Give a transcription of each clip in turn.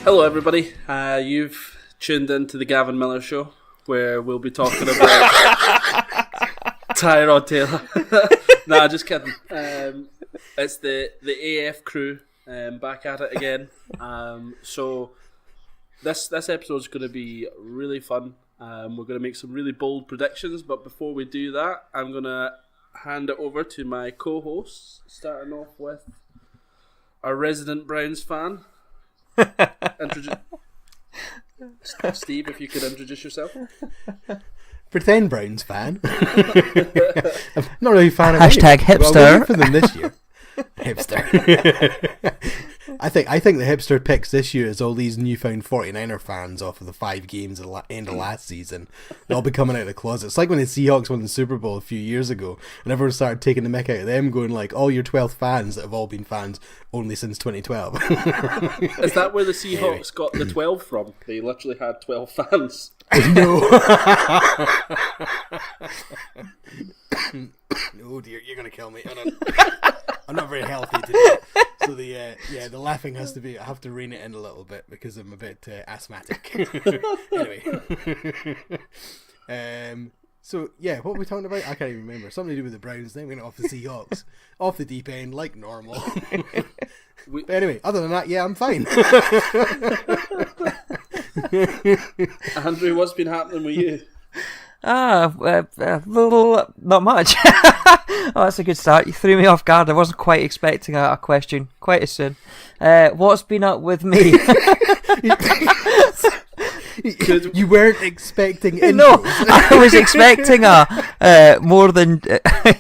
Hello, everybody. You've tuned into the Gavin Miller Show, where we'll be talking about Tyrod Taylor. Nah, just kidding. It's the AF crew back at it again. So this episode is going to be really fun. We're going to make some really bold predictions, but before we do that, I'm going to hand it over to my co-hosts, starting off with our resident Browns fan. Steve, if you could introduce yourself. Pretend Browns fan. I'm not really a fan of Hashtag hipster. Well, for them this year. Hipster. I think the hipster picks this year is all these newfound 49er fans off of the 5 games at the end of last season. They'll be coming out of the closet. It's like when the Seahawks won the Super Bowl a few years ago and everyone started taking the mick out of them, going like, all your 12 fans that have all been fans only since 2012. Is that where the Seahawks got the 12 from? They literally had 12 fans. No. Oh dear, you're going to kill me. I'm not very healthy today. So the laughing has to be, I have to rein it in a little bit because I'm a bit asthmatic. Anyway. So yeah, what were we talking about? I can't even remember. Something to do with the Browns, then we went off the Seahawks. Off the deep end, like normal. But anyway, other than that, yeah, I'm fine. Andrew, what's been happening with you? Not much. Oh, that's a good start. You threw me off guard. I wasn't quite expecting a question quite as soon. What's been up with me? You weren't expecting intros. No, I was expecting more than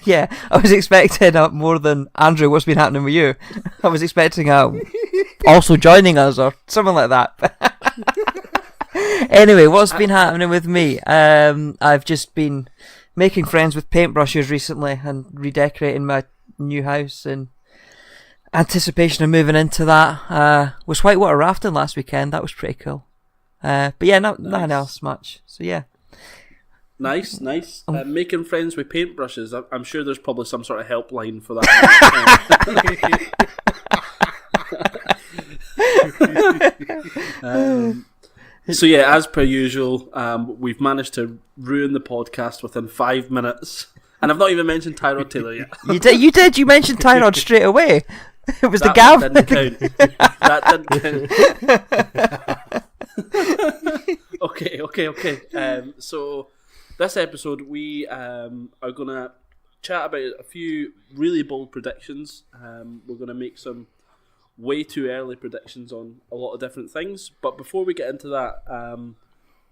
yeah. I was expecting more than Andrew. What's been happening with you? I was expecting also joining us or something like that. Anyway, what's been happening with me? I've just been making friends with paintbrushes recently and redecorating my new house in anticipation of moving into that. Was whitewater rafting last weekend. That was pretty cool. But yeah, nothing else much. So yeah. Nice. Making friends with paintbrushes. I'm sure there's probably some sort of helpline for that. So yeah, as per usual, we've managed to ruin the podcast within 5 minutes, and I've not even mentioned Tyrod Taylor yet. You did. You mentioned Tyrod straight away. It was that the Gav. Didn't count. That didn't count. Okay. So this episode we are gonna chat about a few really bold predictions. We're gonna make some way too early predictions on a lot of different things, but before we get into that,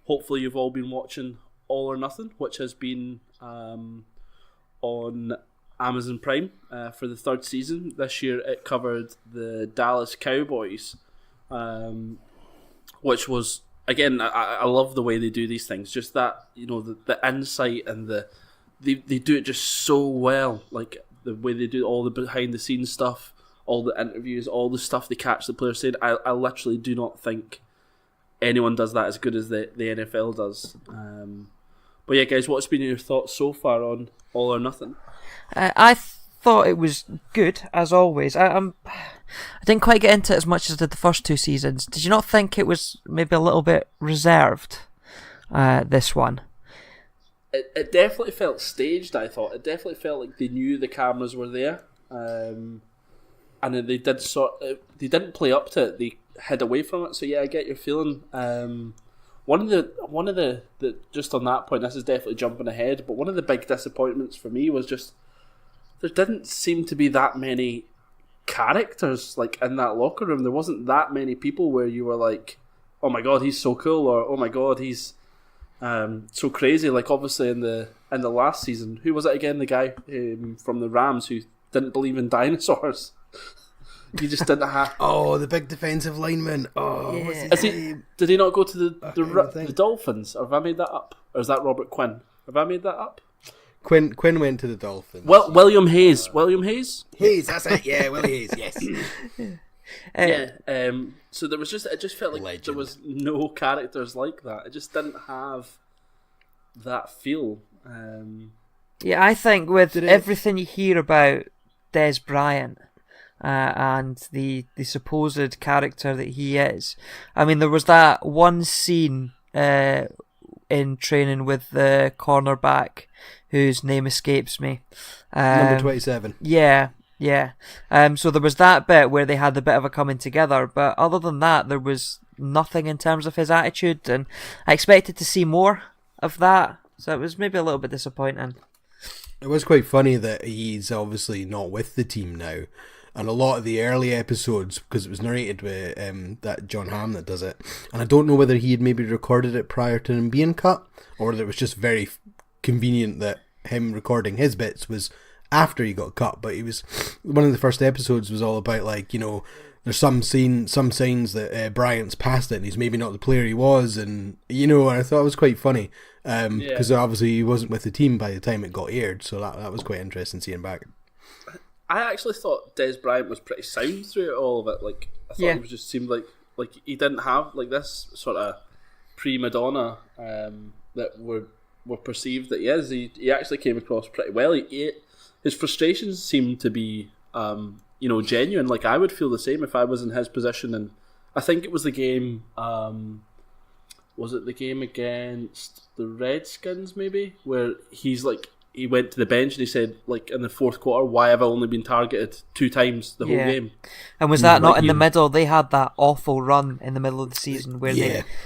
hopefully you've all been watching All or Nothing, which has been on Amazon Prime for the 3rd season. This year it covered the Dallas Cowboys, which was, again, I love the way they do these things, just that, you know, the insight and they do it just so well, like the way they do all the behind the scenes stuff, all the interviews, all the stuff they catch the players saying. I literally do not think anyone does that as good as the NFL does. But yeah, guys, what's been your thoughts so far on All or Nothing? I thought it was good, as always. I didn't quite get into it as much as I did the first 2 seasons. Did you not think it was maybe a little bit reserved, this one? It definitely felt staged, I thought. It definitely felt like they knew the cameras were there. And then they didn't play up to it. They hid away from it. So yeah, I get your feeling. One of the just on that point, this is definitely jumping ahead, but one of the big disappointments for me was just there didn't seem to be that many characters like in that locker room. There wasn't that many people where you were like, oh my god, he's so cool, or oh my god, he's so crazy. Like obviously in the last season, who was it again? The guy from the Rams who didn't believe in dinosaurs. You just didn't have. Oh, the big defensive lineman. Oh, yeah. what's his name? Did he not go to the Dolphins? Or have I made that up? Or is that Robert Quinn? Have I made that up? Quinn went to the Dolphins. Well, William Hayes. William Hayes? Hayes, that's it. Yeah, Willie Hayes. Yes. So there was just. It just felt like Legend. there was no characters like that. It just didn't have that feel. Yeah, I think with everything you hear about Des Bryant, and the supposed character that he is. I mean, there was that one scene in training with the cornerback whose name escapes me. Number 27. Yeah. So there was that bit where they had a bit of a coming together, but other than that, there was nothing in terms of his attitude, and I expected to see more of that, so it was maybe a little bit disappointing. It was quite funny that he's obviously not with the team now, and a lot of the early episodes, because it was narrated with that John Hamm that does it, and I don't know whether he had maybe recorded it prior to him being cut, or whether it was just very convenient that him recording his bits was after he got cut. But he was, one of the first episodes was all about, like, you know, there's some signs that Bryant's past it and he's maybe not the player he was, and you know, I thought it was quite funny because obviously he wasn't with the team by the time it got aired, so that was quite interesting seeing him back. I actually thought Des Bryant was pretty sound through all of it. Like, I thought he just seemed like he didn't have like this sort of prima donna that were perceived that he is. He actually came across pretty well. His frustrations seemed to be genuine. Like, I would feel the same if I was in his position. And I think it was the game. Was it the game against the Redskins? Maybe, where he's like, he went to the bench and he said, like, in the fourth quarter, why have I only been targeted 2 times the whole game? And was that not in the middle? They had that awful run in the middle of the season where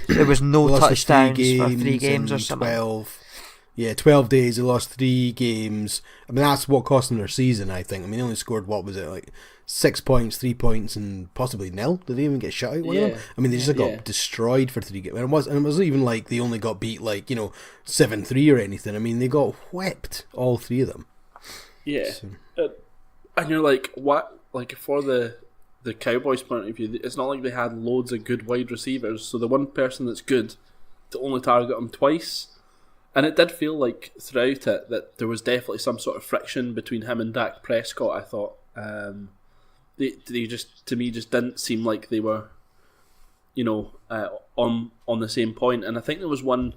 there was no touchdowns for 3 games or something. 12 days, they lost 3 games. I mean, that's what cost them their season, I think. I mean, they only scored, what was it, like 6 points, 3 points, and possibly nil? Did they even get shut out? I mean, they just got destroyed for 3 games. And it wasn't even like they only got beat, like, 7-3 or anything. I mean, they got whipped, all 3 of them. Yeah. So. And you're like, what? Like, for the Cowboys' point of view, it's not like they had loads of good wide receivers. So the one person that's good, to only target him twice. And it did feel like throughout it that there was definitely some sort of friction between him and Dak Prescott, I thought. They just, to me, just didn't seem like they were, on the same point. And I think there was one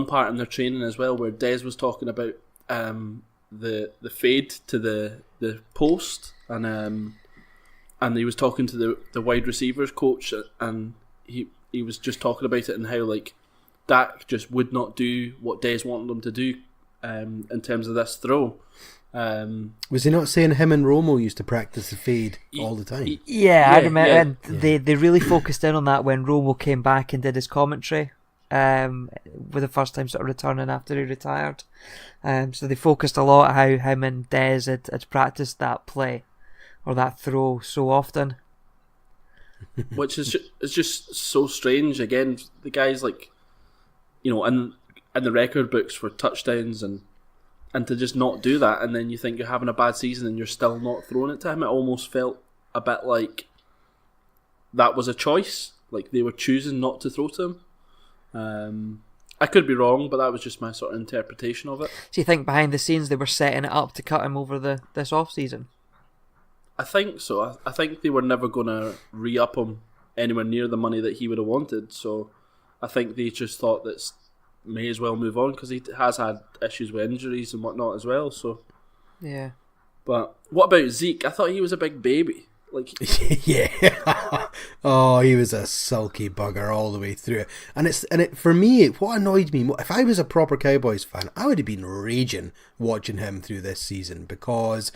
part in their training as well where Des was talking about the fade to the post, and he was talking to the wide receivers coach, and he was just talking about it and how, like, Dak just would not do what Des wanted him to do in terms of this throw. Was he not saying him and Romo used to practice the fade all the time? I remember. And they really focused in on that when Romo came back and did his commentary for the first time sort of returning after he retired. So they focused a lot how him and Des had practiced that play or that throw so often. Which is just so strange. Again, the guy's like, in the record books for touchdowns and to just not do that, and then you think you're having a bad season and you're still not throwing it to him. It almost felt a bit like that was a choice, like they were choosing not to throw to him. I could be wrong, but that was just my sort of interpretation of it. So you think behind the scenes they were setting it up to cut him over this off-season? I think so. I think they were never going to re-up him anywhere near the money that he would have wanted, so I think they just thought that may as well move on because he has had issues with injuries and whatnot as well. So yeah. But what about Zeke? I thought he was a big baby. Like, yeah. Oh, he was a sulky bugger all the way through it. And for me, what annoyed me, if I was a proper Cowboys fan, I would have been raging watching him through this season, because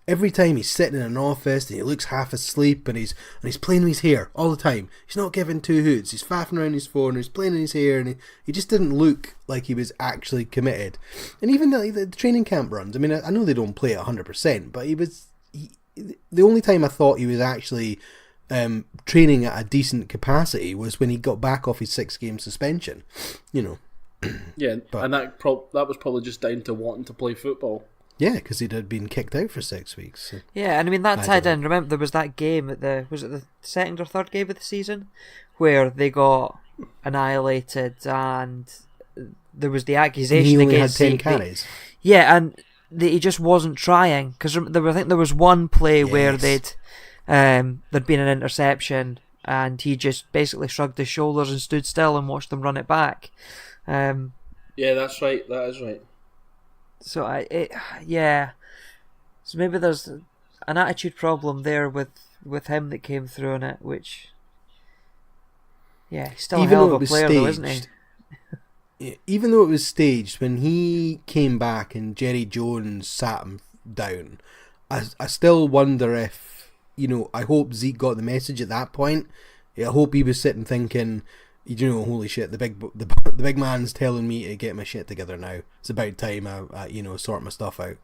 every time he's sitting in an office and he looks half asleep and he's playing with his hair all the time. He's not giving 2 hoots. He's faffing around his phone, he's playing in his hair, and he just didn't look like he was actually committed. And even the training camp runs, I mean, I know they don't play 100%, but the only time I thought he was actually training at a decent capacity was when he got back off his 6-game suspension, Yeah, but, and that was probably just down to wanting to play football. Yeah, because he'd been kicked out for 6 weeks. So. Yeah, and I mean that tied in. Remember, there was that game at was it the second or third game of the season where they got annihilated, and there was the accusation against Zeke. He only had 10 carries. Yeah, and he just wasn't trying, because I think there was one play where there'd been an interception and he just basically shrugged his shoulders and stood still and watched them run it back. Yeah, that's right. That is right. So So maybe there's. an attitude problem there with him that came through in it, which, yeah, he's still a hell of a player though, isn't he? Even though it was staged, when he came back and Jerry Jones sat him down, I still wonder if, I hope Zeke got the message at that point. I hope he was sitting thinking, holy shit, the big man's telling me to get my shit together now. It's about time I sort my stuff out.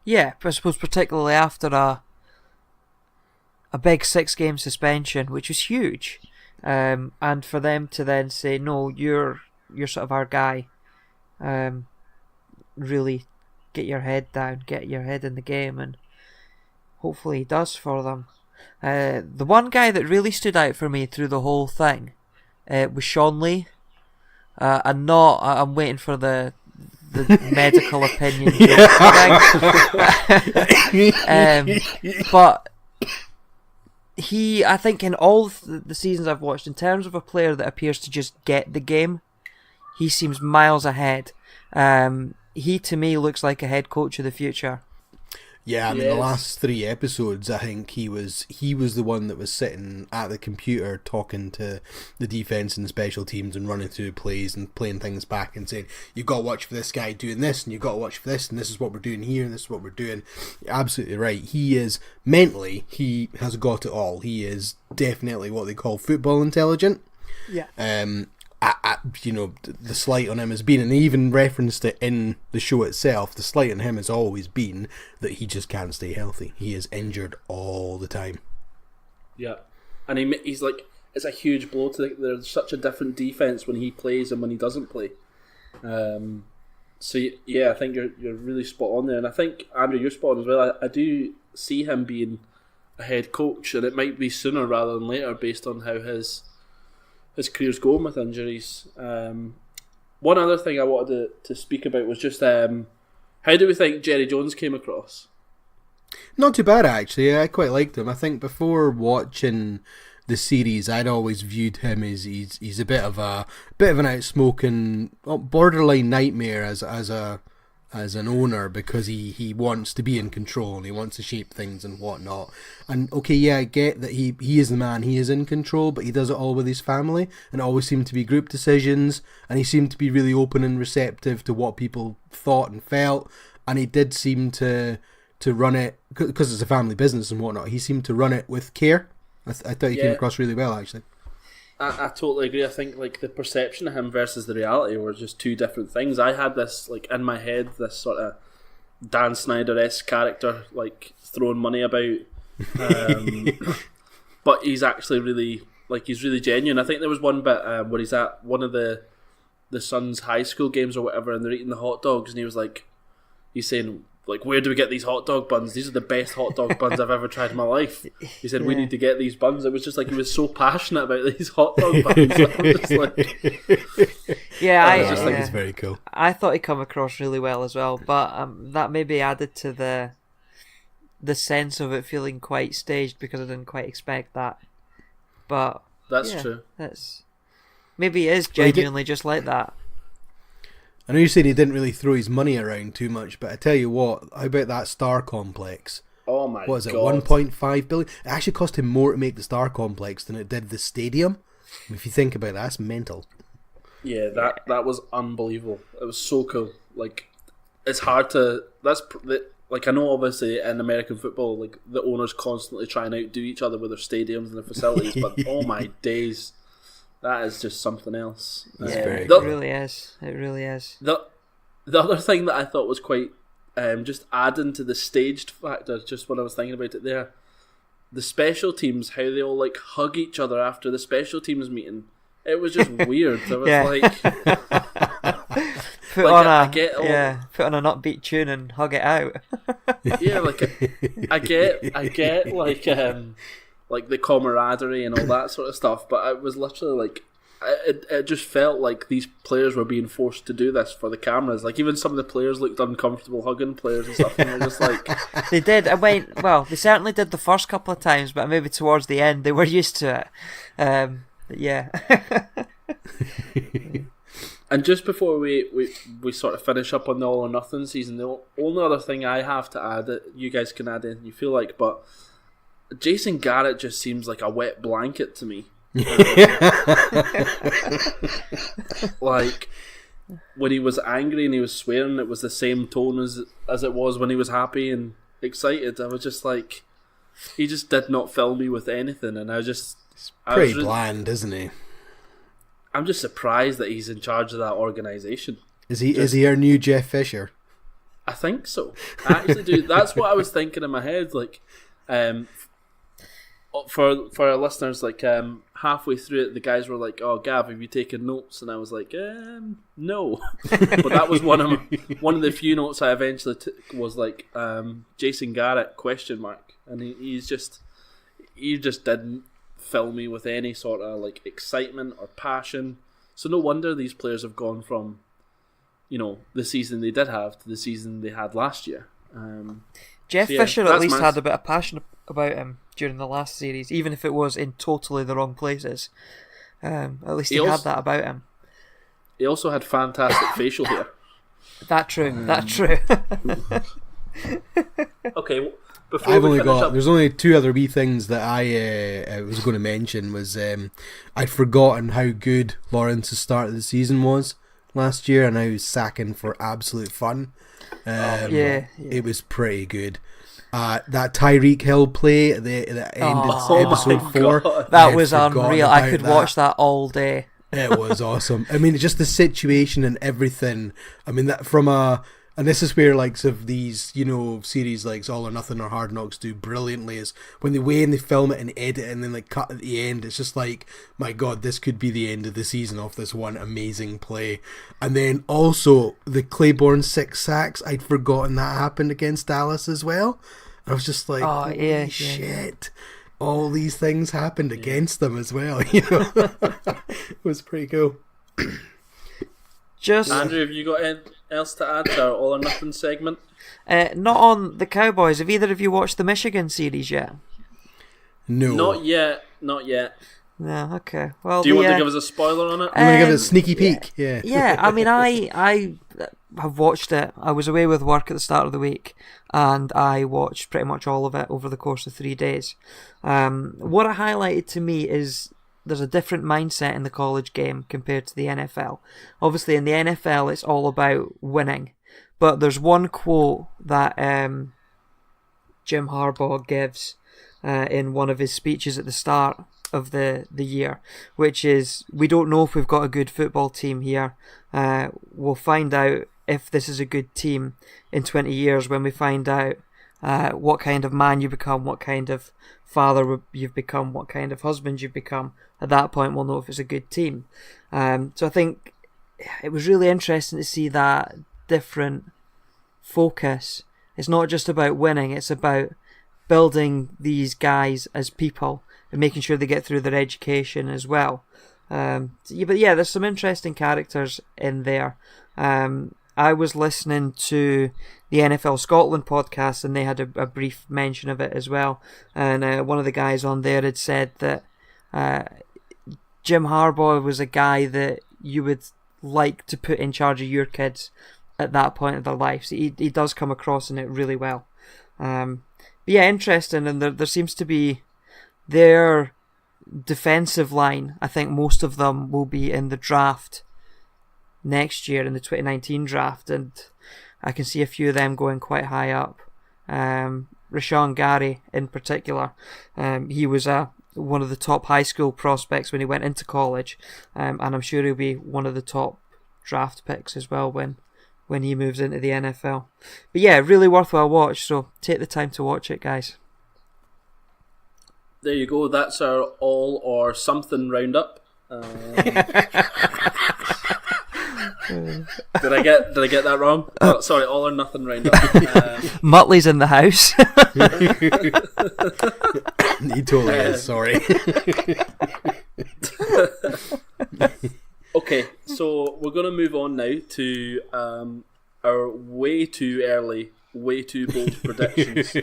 Yeah, but I suppose particularly after a big 6-game suspension, which was huge, and for them to then say, no, you're sort of our guy, really get your head down, get your head in the game, and hopefully he does for them. The one guy that really stood out for me through the whole thing was Sean Lee. I'm waiting for the medical opinion. But I think in all the seasons I've watched, in terms of a player that appears to just get the game, he seems miles ahead. He to me looks like a head coach of the future. Yeah, I mean, the last 3 episodes, I think he was the one that was sitting at the computer talking to the defense and the special teams and running through plays and playing things back and saying, you've got to watch for this guy doing this, and you've got to watch for this, and this is what we're doing here, and this is what we're doing. You're absolutely right. He is, mentally, he has got it all. He is definitely what they call football intelligent. Yeah. The slight on him has been, and they even referenced it in the show itself, the slight on him has always been that he just can't stay healthy. He is injured all the time. Yeah. And he's like, it's a huge blow to there's such a different defense when he plays and when he doesn't play. So yeah, I think you're really spot on there, and I think, Andrew, you're spot on as well. I do see him being a head coach, and it might be sooner rather than later based on how his career's going with injuries. One other thing I wanted to speak about was just how do we think Jerry Jones came across? Not too bad, actually. I quite liked him. I think before watching the series, I'd always viewed him as he's a bit of an outspoken, borderline nightmare as an owner, because he wants to be in control and he wants to shape things and whatnot. And okay, yeah, I get that he is the man, he is in control, but he does it all with his family, and it always seemed to be group decisions, and he seemed to be really open and receptive to what people thought and felt, and he did seem to run it, because it's a family business and whatnot, he seemed to run it with care. I thought he came across really well, actually. I totally agree. I think like the perception of him versus the reality were just two different things. I had this like in my head, this sort of Dan Snyder-esque character like throwing money about, but he's actually really he's really genuine. I think there was one bit where he's at one of the son's high school games or whatever, and they're eating the hot dogs, and he's saying, like, where do we get these hot dog buns? These are the best hot dog buns I've ever tried in my life. He said, we need to get these buns. It was just like he was so passionate about these hot dog buns. I'm just like, I just think it's very cool. I thought he come across really well as well, but that maybe added to the sense of it feeling quite staged, because I didn't quite expect that. But that's true. Maybe he is genuinely just like that. I know you said he didn't really throw his money around too much, but I tell you what, how about that Star Complex? Oh my god. What is it, 1.5 billion? It actually cost him more to make the Star Complex than it did the stadium. If you think about that, that's mental. Yeah, that was unbelievable. It was so cool. Like, it's hard to... I know obviously in American football, like, the owners constantly try and outdo each other with their stadiums and their facilities, but oh my days... That is just something else. It really is. It really is. The other thing that I thought was quite just adding to the staged factor, just when I was thinking about it there, the special teams, how they all like hug each other after the special teams meeting. It was just weird. I was like, put on an upbeat tune and hug it out. Yeah, like I get like the camaraderie and all that sort of stuff, but it was literally like it just felt like these players were being forced to do this for the cameras. Like, even some of the players looked uncomfortable hugging players and stuff, and they're just like... They did. They certainly did the first couple of times, but maybe towards the end they were used to it. Yeah. And just before we sort of finish up on the All or Nothing season, the only other thing I have to add, that you guys can add anything you feel like, but Jason Garrett just seems like a wet blanket to me. Like, when he was angry and he was swearing, it was the same tone as it was when he was happy and excited. I was just like, he just did not fill me with anything, and pretty bland, isn't he? I'm just surprised that he's in charge of that organisation. Is he our new Jeff Fisher? I think so. I actually do. That's what I was thinking in my head. Like, for our listeners, like, halfway through it, the guys were like, "Oh, Gav, have you taken notes?" And I was like, "No." But that was one of the few notes I eventually took. Was like, Jason Garrett ? And he just didn't fill me with any sort of like excitement or passion. So no wonder these players have gone from, the season they did have to the season they had last year. Jeff Fisher at least had a bit of passion about him during the last series, even if it was in totally the wrong places. At least he had that about him. He also had fantastic facial hair. That true. Okay. There's only two other wee things that I was going to mention. Was I'd forgotten how good Lawrence's start of the season was last year, and how he was sacking for absolute fun. It was pretty good. That Tyreek Hill play at the end of episode 4, that was unreal. I could watch that all day. It was awesome. I mean, just the situation and everything. I mean, that and this is where likes of these, series like All or Nothing or Hard Knocks do brilliantly, is when they film it and edit it and then like cut at the end. It's just like, my God, this could be the end of the season off this one amazing play. And then also the Claiborne 6 sacks. I'd forgotten that happened against Dallas as well. I was just like, holy shit. All these things happened against them as well. It was pretty cool. Andrew, have you got anything else to add to our All or Nothing segment? Not on the Cowboys. Have either of you watched the Michigan series yet? No. Not yet. No, okay. Well, do you want to give us a spoiler on it? I'm going to give it a sneaky peek. Yeah. Yeah, I mean, I have watched it. I was away with work at the start of the week, and I watched pretty much all of it over the course of 3 days. What it highlighted to me is there's a different mindset in the college game compared to the NFL. Obviously, in the NFL, it's all about winning. But there's one quote that Jim Harbaugh gives in one of his speeches at the start of the year, which is, "We don't know if we've got a good football team here. We'll find out if this is a good team in 20 years when we find out what kind of man you become, what kind of father you've become, what kind of husband you've become. At that point, we'll know if it's a good team." So I think it was really interesting to see that different focus. It's not just about winning, it's about building these guys as people and making sure they get through their education as well. But yeah, there's some interesting characters in there. I was listening to the NFL Scotland podcast, and they had a brief mention of it as well. And one of the guys on there had said that Jim Harbaugh was a guy that you would like to put in charge of your kids at that point of their lives. He does come across in it really well. But yeah, interesting. And there seems to be their defensive line. I think most of them will be in the draft next year, in the 2019 draft, and I can see a few of them going quite high up. Rashawn Gary in particular, he was one of the top high school prospects when he went into college, and I'm sure he'll be one of the top draft picks as well when he moves into the NFL. But yeah, really worthwhile watch, so take the time to watch it, guys. There you go, that's our All or Something roundup. Did I get that wrong? Oh, sorry, All or Nothing roundup. Muttley's in the house. He totally is, sorry. Okay, so we're going to move on now to our way too early, way too bold predictions.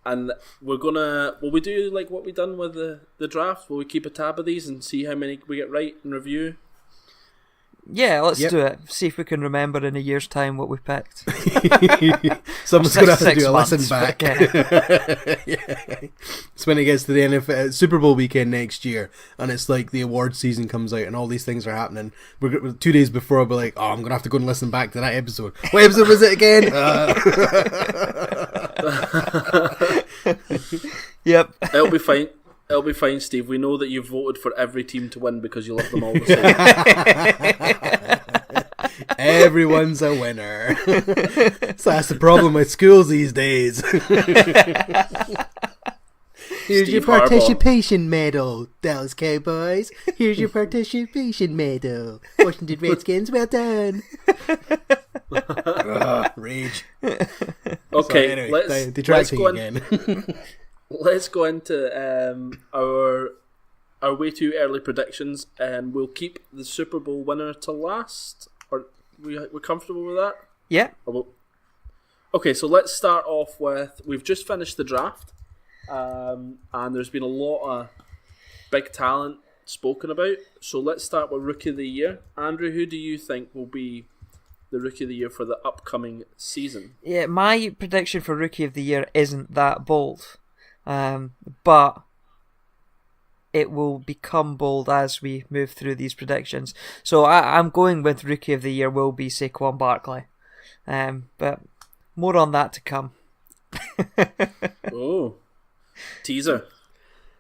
And we're going to... Will we do like what we done with the draft? Will we keep a tab of these and see how many we get right and review? Yeah, let's Yep. do it. See if we can remember in a year's time what we picked. Someone's going to have to 6 do a months, listen back. but Yeah. It's when it gets to the NFL Super Bowl weekend next year, and it's like the award season comes out, and all these things are happening. We're 2 days before, I'll be like, "Oh, I'm going to have to go and listen back to that episode. What episode was it again?" Yep. It'll be fine. It'll be fine, Steve. We know that you've voted for every team to win because you love them all the same. Everyone's a winner. So that's the problem with schools these days. Here's your Steve Harbaugh. participation medal, Dallas Cowboys. Here's your participation medal, Washington Redskins. Well done. Rage. Okay, Anyway, let's detracting go in, again. let's go into our way too early predictions, and we'll keep the Super Bowl winner to last. Are we're comfortable with that? Yeah. Okay, so let's start off with, we've just finished the draft, and there's been a lot of big talent spoken about. So let's start with Rookie of the Year. Andrew, who do you think will be the Rookie of the Year for the upcoming season? Yeah, my prediction for Rookie of the Year isn't that bold, but it will become bold as we move through these predictions. So I'm going with Rookie of the Year will be Saquon Barkley, but more on that to come. Oh, teaser.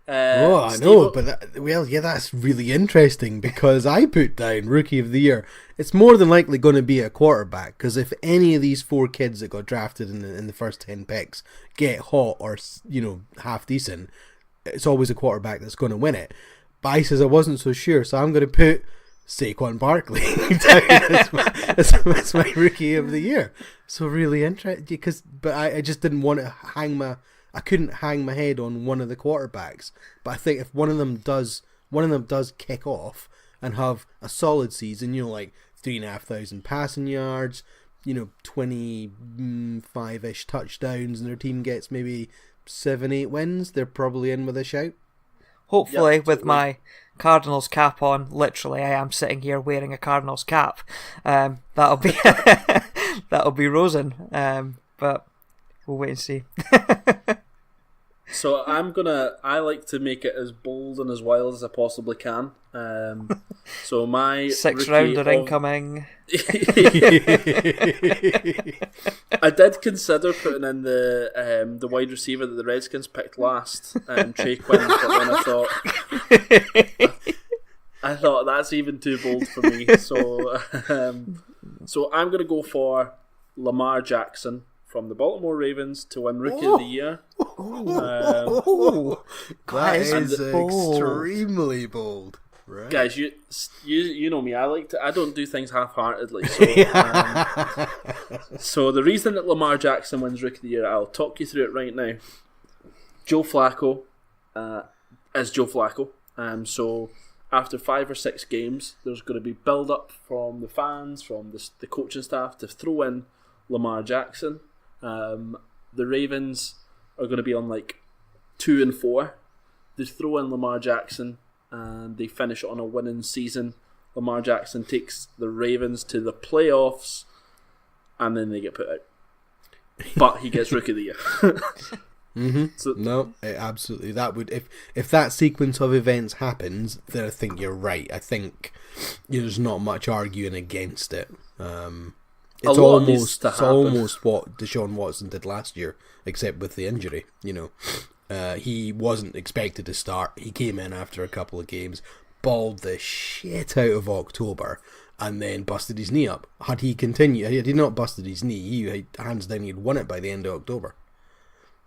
I know, but that's really interesting because I put down Rookie of the Year. It's more than likely going to be a quarterback, because if any of these 4 kids that got drafted in the first 10 picks get hot or half decent, it's always a quarterback that's going to win it. But I says I wasn't so sure, so I'm going to put Saquon Barkley down as my Rookie of the Year. So really interesting, but I just didn't want to I couldn't hang my head on one of the quarterbacks. But I think if one of them does kick off and have a solid season, like 3,500 passing yards, 25-ish touchdowns, and their team gets maybe 7-8 wins, they're probably in with a shout. Hopefully, Yep, with totally. my Cardinals cap on, literally, I am sitting here wearing a Cardinals cap. That'll be that'll be Rosen. But we'll wait and see. So I like to make it as bold and as wild as I possibly can. So my 6th rookie rounder of- incoming. I did consider putting in the wide receiver that the Redskins picked last, Trey Quinn, but then I thought that's even too bold for me. So I'm going to go for Lamar Jackson from the Baltimore Ravens to win Rookie of the Year. That is bold. extremely bold. Right. Guys, you know me. I don't do things half-heartedly. So the reason that Lamar Jackson wins Rookie of the Year, I'll talk you through it right now. Joe Flacco is Joe Flacco. So after 5 or 6 games, there's going to be build-up from the fans, from the coaching staff to throw in Lamar Jackson. The Ravens are going to be on 2-4. They throw in Lamar Jackson and they finish on a winning season. Lamar Jackson takes the Ravens to the playoffs and then they get put out. But he gets Rookie of the Year. Mm-hmm. So, no, absolutely. That would if that sequence of events happens, then I think you're right. I think there's not much arguing against it. It's almost what Deshaun Watson did last year, except with the injury. He wasn't expected to start. He came in after a couple of games, balled the shit out of October, and then busted his knee up. Had he continued, had he not busted his knee, he hands down he'd won it by the end of October.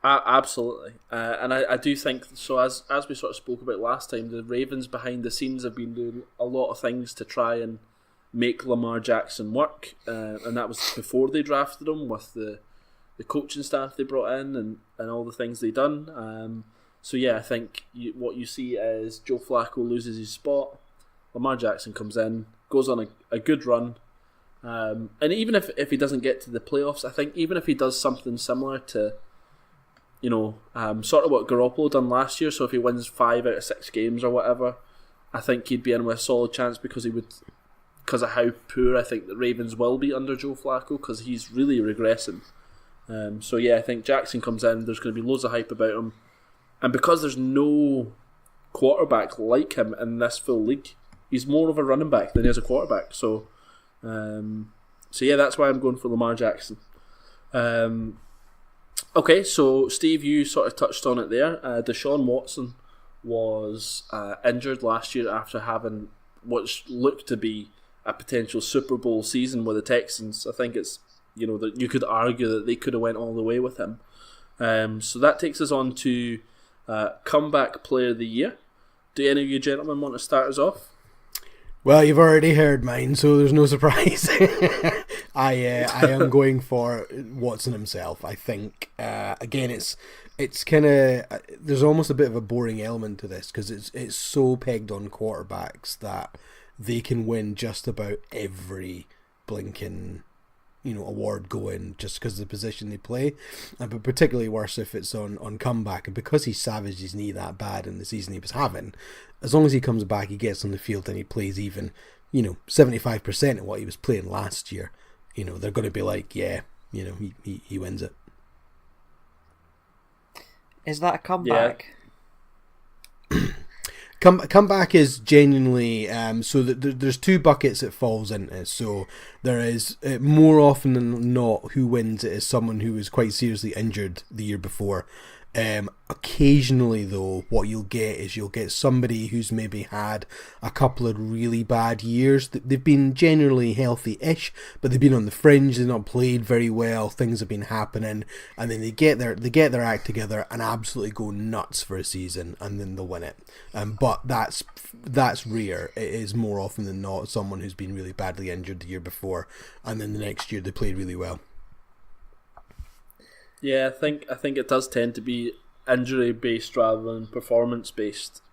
absolutely. And I do think, so as we sort of spoke about last time, the Ravens behind the scenes have been doing a lot of things to try and make Lamar Jackson work, and that was before they drafted him, with the coaching staff they brought in and all the things they done. So yeah, I think what you see is Joe Flacco loses his spot, Lamar Jackson comes in, goes on a good run, and even if he doesn't get to the playoffs, I think even if he does something similar to sort of what Garoppolo done last year, so if he wins 5 out of 6 games or whatever, I think he'd be in with a solid chance, because he would because of how poor I think the Ravens will be under Joe Flacco, because he's really regressing. So yeah, I think Jackson comes in, there's going to be loads of hype about him, and because there's no quarterback like him in this full league, he's more of a running back than he is a quarterback. So yeah, that's why I'm going for Lamar Jackson. Okay, so Steve, you sort of touched on it there. Deshaun Watson was injured last year after having what looked to be a potential Super Bowl season with the Texans. I think it's, that you could argue that they could have went all the way with him. So that takes us on to Comeback Player of the Year. Do any of you gentlemen want to start us off? Well, you've already heard mine, so there's no surprise. I am going for Watson himself. I think again, it's kind of, there's almost a bit of a boring element to this because it's so pegged on quarterbacks that they can win just about every blinking award going just because of the position they play, but particularly worse if it's on comeback. And because he savaged his knee that bad in the season he was having, as long as he comes back, he gets on the field and he plays even 75% of what he was playing last year, they're going to be like, yeah, he wins it. Is that a comeback? Yeah. Comeback is genuinely so that there's two buckets it falls into. So there is more often than not, who wins it is someone who was quite seriously injured the year before. Occasionally though, what you'll get somebody who's maybe had a couple of really bad years. They've been generally healthy-ish, but they've been on the fringe. They've not played very well. Things have been happening, and then they get their act together and absolutely go nuts for a season, and then they'll win it. But that's rare. It is more often than not someone who's been really badly injured the year before, and then the next year they played really well. Yeah, I think it does tend to be injury based rather than performance based.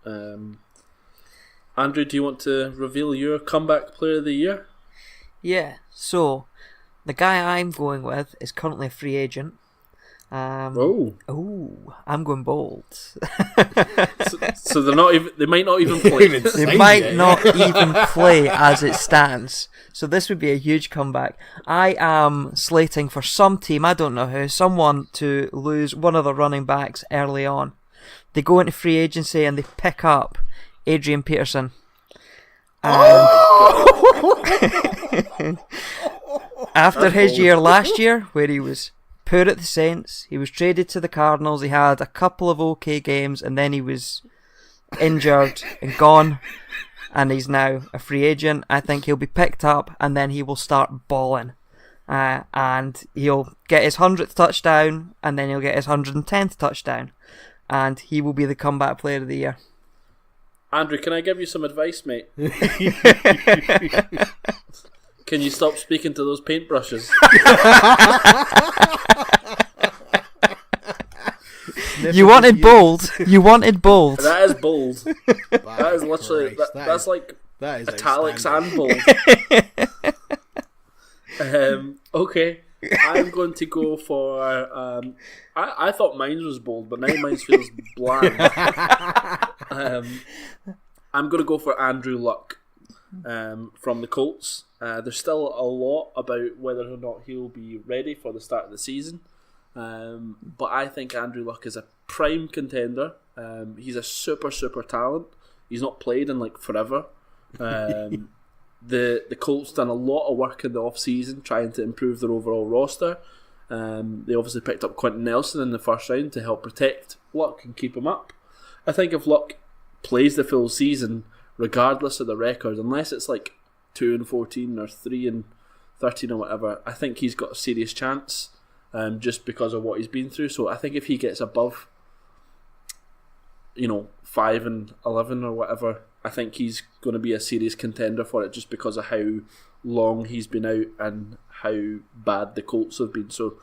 Andrew, do you want to reveal your Comeback Player of the Year? Yeah. So the guy I'm going with is currently a free agent. I'm going bold. so they're not even. They might not even play. They might not even play as it stands. So this would be a huge comeback. I am slating for some team, I don't know who, someone to lose one of the running backs early on. They go into free agency and they pick up Adrian Peterson. After his year last year, where he was poor at the Saints, he was traded to the Cardinals, he had a couple of okay games, and then he was injured and gone, and he's now a free agent. I think he'll be picked up, and then he will start balling. And he'll get his 100th touchdown, and then he'll get his 110th touchdown, and he will be the Comeback Player of the Year. Andrew, can I give you some advice, mate? Can you stop speaking to those paintbrushes? You wanted bold. You wanted bold. That is bold. That is literally... That's like that is italics and bold. Okay. I'm going to go for... I thought mine was bold, but now mine feels bland. I'm going to go for Andrew Luck from the Colts. There's still a lot about whether or not he'll be ready for the start of the season. But I think Andrew Luck is a prime contender. He's a super talent. He's not played in like forever. The Colts done a lot of work in the off season trying to improve their overall roster. They obviously picked up Quentin Nelson in the first round to help protect Luck and keep him up. I think if Luck plays the full season, regardless of the record, unless it's like 2-14 or 3-13 or whatever, I think he's got a serious chance. Just because of what he's been through. So I think if he gets above 5-11 or whatever, I think he's going to be a serious contender for it, just because of how long he's been out and how bad the Colts have been. So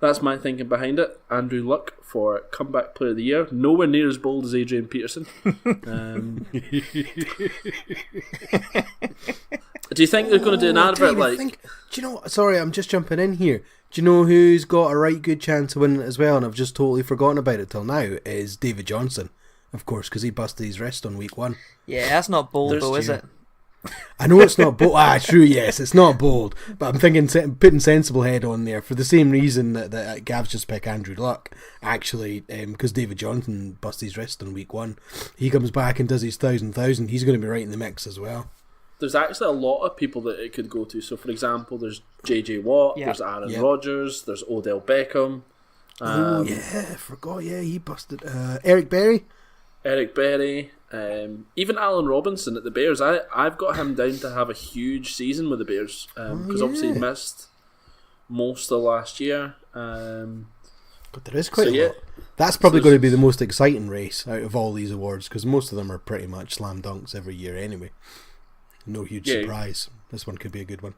that's my thinking behind it. Andrew Luck for Comeback Player of the Year. Nowhere near as bold as Adrian Peterson. Do you think they're going to do an advert like... do you know what? Sorry, I'm just jumping in here. Do you know who's got a right good chance of winning it as well, and I've just totally forgotten about it till now, is David Johnson, of course, because he busted his wrist on week 1. Yeah, that's not bold though, is it? I know it's not bold. True, yes, it's not bold. But I'm thinking putting sensible head on there for the same reason that Gav's just picked Andrew Luck. Actually, because David Johnson bust his wrist in week 1. He comes back and does his 1,000. He's going to be right in the mix as well. There's actually a lot of people that it could go to. So, for example, there's JJ Watt, there's Aaron Rodgers, there's Odell Beckham. I forgot. Yeah, he busted Eric Berry. Even Allen Robinson at the Bears. I've got him down to have a huge season with the Bears because obviously he missed most of last year. But there is quite a lot. That's probably going to be the most exciting race out of all these awards because most of them are pretty much slam dunks every year anyway. No huge surprise. This one could be a good one.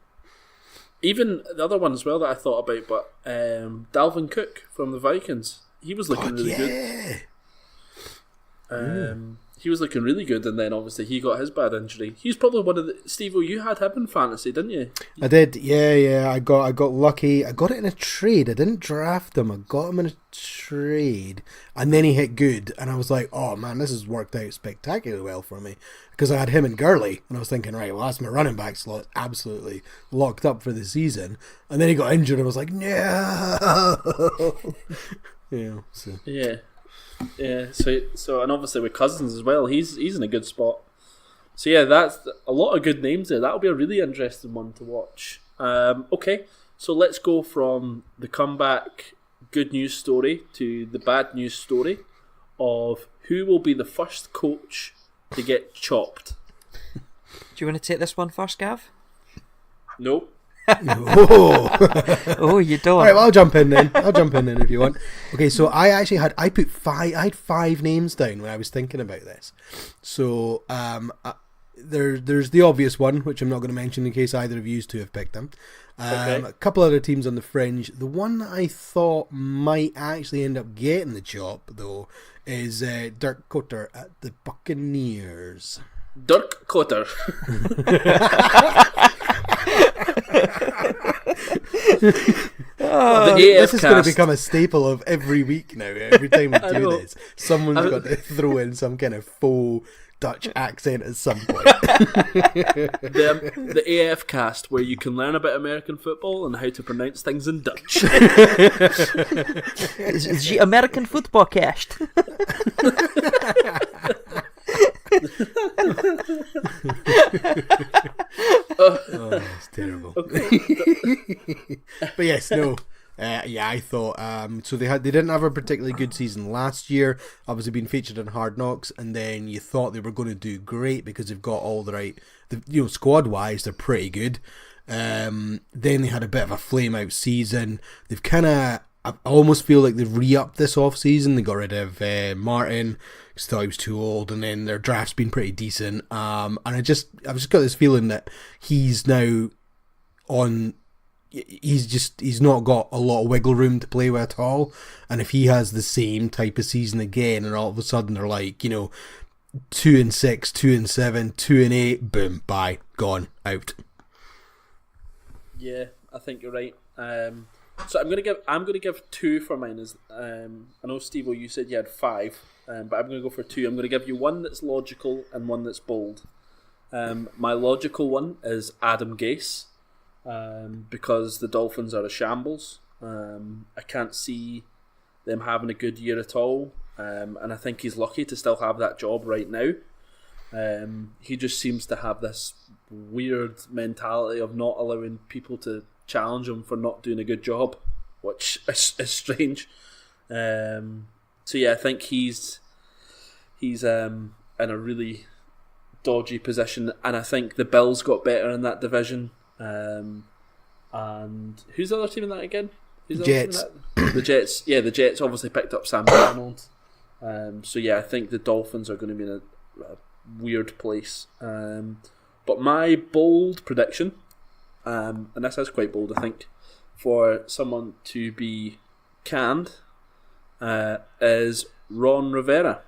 Even the other one as well that I thought about, but Dalvin Cook from the Vikings, he was looking really good. He was looking really good, and then obviously he got his bad injury. He's probably one of the Steve-O, you had him in fantasy, didn't you? I did, yeah. I got lucky. I got it in a trade. I didn't draft him. I got him in a trade, and then he hit good, and I was like, oh man, this has worked out spectacularly well for me because I had him and Gurley, and I was thinking, right, well, that's my running back slot, absolutely locked up for the season, and then he got injured, and I was like, no. Yeah. So and obviously with Cousins as well, he's in a good spot. So yeah, that's a lot of good names there. That'll be a really interesting one to watch. Okay, so let's go from the comeback good news story to the bad news story of who will be the first coach to get chopped. Do you want to take this one first, Gav? Nope. Oh, you don't. All right, well, I'll jump in then if you want. Okay, so I had 5 names down when I was thinking about this. So there's the obvious one, which I'm not going to mention in case either of you two have picked them. A couple other teams on the fringe. The one that I thought might actually end up getting the job, though, is Dirk Koetter at the Buccaneers. Dirk Koetter. This is going to become a staple of every week now. Every time we do this, someone's got to throw in some kind of faux Dutch accent at some point. The AF cast, where you can learn about American football and how to pronounce things in Dutch. Is the American football cast? It's terrible. But yes, no. I thought so they didn't have a particularly good season last year, obviously being featured in Hard Knocks, and then you thought they were going to do great because they've got all the right, squad wise they're pretty good. Then they had a bit of a flame out season. They've kind of, I almost feel like they've re-upped this off season. They got rid of Martin because they thought he was too old, and then their draft's been pretty decent. And I've just got this feeling that he's now on. He's not got a lot of wiggle room to play with at all. And if he has the same type of season again, and all of a sudden they're like, 2-6, 2-7, 2-8, boom, bye, gone, out. Yeah, I think you're right. So I'm gonna give 2 for mine. I know Steve-O, you said you had 5, but I'm gonna go for 2. I'm gonna give you one that's logical and one that's bold. My logical one is Adam Gase. Because the Dolphins are a shambles. I can't see them having a good year at all, and I think he's lucky to still have that job right now. He just seems to have this weird mentality of not allowing people to challenge him for not doing a good job, which is strange. So yeah, I think he's in a really dodgy position, and I think the Bills got better in that division. And who's the other team in that again? Jets. The Jets. Yeah, the Jets obviously picked up Sam Darnold. So yeah, I think the Dolphins are going to be in a weird place. But my bold prediction, and this is quite bold, I think, for someone to be canned, is Ron Rivera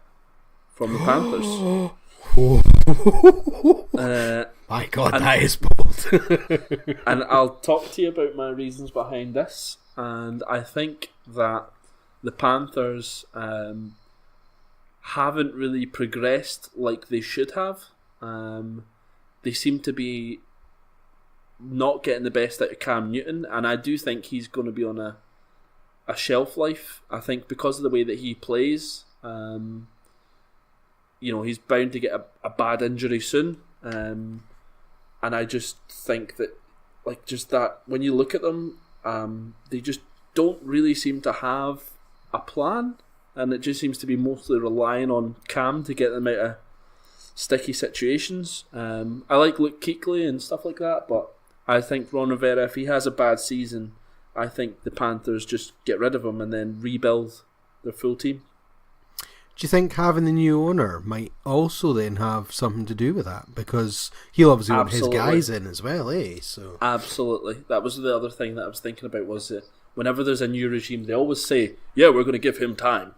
from the Panthers. My God, that is bold. And I'll talk to you about my reasons behind this. And I think that the Panthers haven't really progressed like they should have. they seem to be not getting the best out of Cam Newton, and I do think he's going to be on a shelf life. I think because of the way that he plays, he's bound to get a bad injury soon, and I just think that, just that when you look at them, they just don't really seem to have a plan, and it just seems to be mostly relying on Cam to get them out of sticky situations. I like Luke Kuechly and stuff like that, but I think Ron Rivera, if he has a bad season, I think the Panthers just get rid of him and then rebuild their full team. Do you think having the new owner might also then have something to do with that? Because he'll obviously want his guys in as well, eh? So absolutely. That was the other thing that I was thinking about, was that whenever there's a new regime, they always say, yeah, we're going to give him time.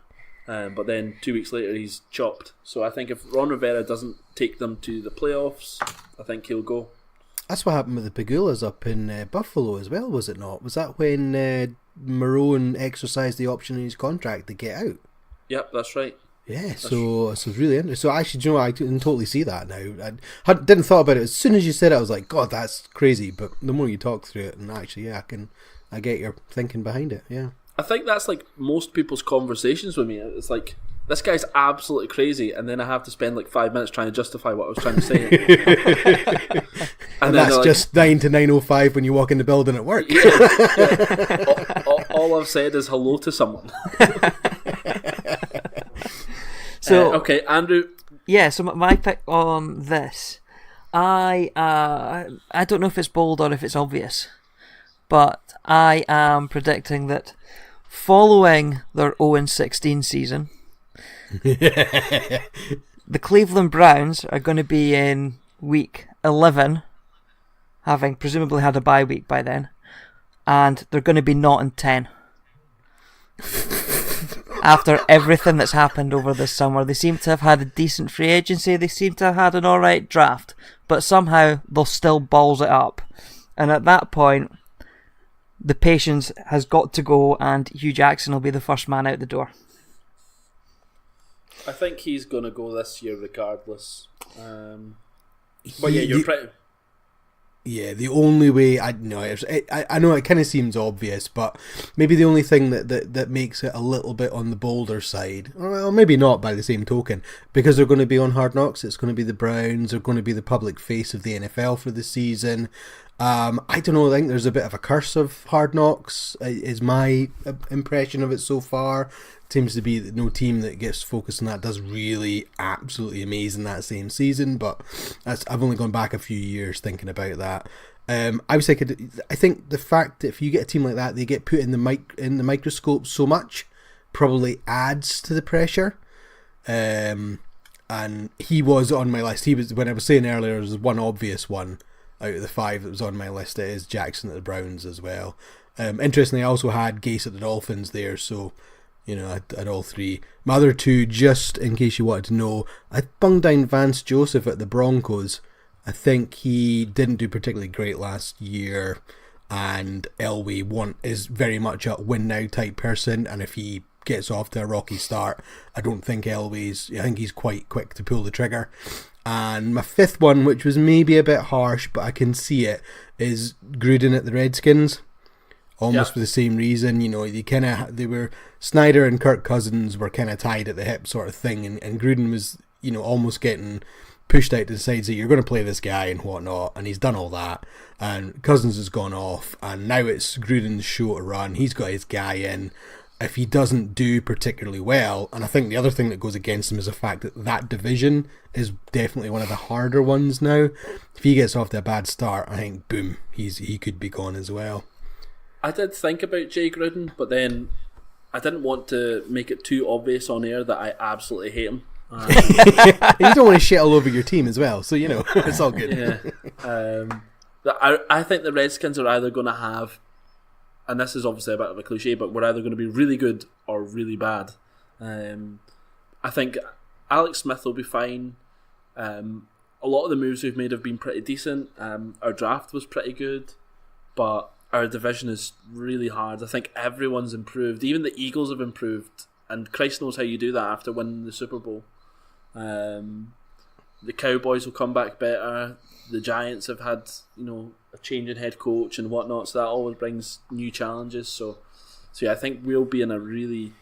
But then 2 weeks later, he's chopped. So I think if Ron Rivera doesn't take them to the playoffs, I think he'll go. That's what happened with the Pagulas up in Buffalo as well, was it not? Was that when Marone exercised the option in his contract to get out? Yep, that's right. Yeah, so it's really interesting. So actually, I can totally see that now. I didn't thought about it. As soon as you said it, I was like, God, that's crazy. But the more you talk through it, and actually, yeah, I get your thinking behind it, yeah. I think that's like most people's conversations with me. It's like, this guy's absolutely crazy, and then I have to spend 5 minutes trying to justify what I was trying to say. and that's just 9 to 9:05 when you walk in the building at work. Yeah. All I've said is hello to someone. So okay, Andrew. Yeah, so my pick on this, I don't know if it's bold or if it's obvious, but I am predicting that following their 0-16 season, the Cleveland Browns are going to be in week 11, having presumably had a bye week by then, and they're going to be not in 10. After everything that's happened over this summer, they seem to have had a decent free agency, they seem to have had an alright draft, but somehow they'll still balls it up. And at that point, the patience has got to go, and Hugh Jackson will be the first man out the door. I think he's going to go this year regardless. But yeah, you're pretty... Yeah, the only way I know it kind of seems obvious, but maybe the only thing that makes it a little bit on the bolder side, or maybe not by the same token, because they're going to be on Hard Knocks. It's going to be the Browns. They're going to be the public face of the NFL for the season. I don't know. I think there's a bit of a curse of Hard Knocks. Is my impression of it so far. Seems to be that no team that gets focused on that does really absolutely amazing that same season, but I've only gone back a few years thinking about that. I think the fact that if you get a team like that, they get put in the microscope so much probably adds to the pressure. And he was on my list. He was, when I was saying earlier, there was one obvious one out of the 5 that was on my list. It is Jackson at the Browns as well. Interestingly, I also had Gase at the Dolphins there, so I had all 3. My other 2, just in case you wanted to know, I bunged down Vance Joseph at the Broncos. I think he didn't do particularly great last year, and Elway is very much a win now type person, and if he gets off to a rocky start, I think he's quite quick to pull the trigger. And my 5th one, which was maybe a bit harsh, but I can see it, is Gruden at the Redskins. Almost for the same reason, Snyder and Kirk Cousins were kind of tied at the hip sort of thing, and Gruden was, almost getting pushed out to the side, so you're going to play this guy and whatnot, and he's done all that, and Cousins has gone off, and now it's Gruden's show to run. He's got his guy in. If he doesn't do particularly well, and I think the other thing that goes against him is the fact that division is definitely one of the harder ones now. If he gets off to a bad start, I think, boom, he could be gone as well. I did think about Jay Gruden, but then I didn't want to make it too obvious on air that I absolutely hate him. You don't want to shit all over your team as well, so it's all good. Yeah. I think the Redskins are either going to have, and this is obviously a bit of a cliche, but we're either going to be really good or really bad. I think Alex Smith will be fine. A lot of the moves we've made have been pretty decent. Our draft was pretty good, but our division is really hard. I think everyone's improved. Even the Eagles have improved, and Christ knows how you do that after winning the Super Bowl. the Cowboys will come back better. The Giants have had a change in head coach and whatnot, so that always brings new challenges. So yeah, I think we'll be in a really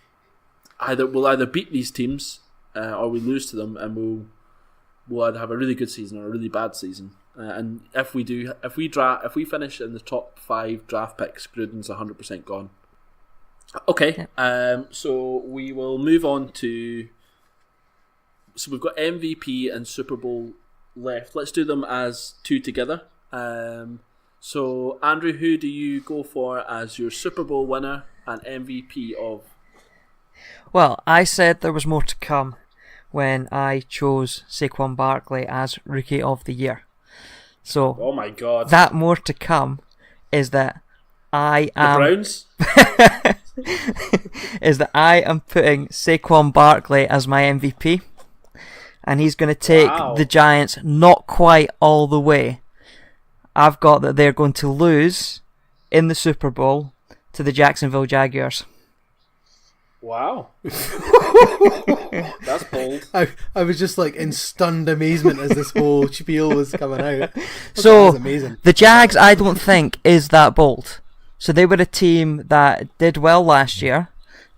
we'll either beat these teams or we lose to them, and we'll either have a really good season or a really bad season. And if we finish in the top 5 draft picks, Gruden's 100% gone. Okay, so we will move on to. So we've got MVP and Super Bowl left. Let's do them as 2 together. So Andrew, who do you go for as your Super Bowl winner and MVP of? Well, I said there was more to come when I chose Saquon Barkley as Rookie of the Year. So, oh my God, that more to come is that I am the Browns. is that I am putting Saquon Barkley as my MVP, and he's going to take the Giants not quite all the way. I've got that they're going to lose in the Super Bowl to the Jacksonville Jaguars. Wow. That's bold. I was just like in stunned amazement as this whole spiel was coming out. So the Jags, I don't think, is that bold. So they were a team that did well last year.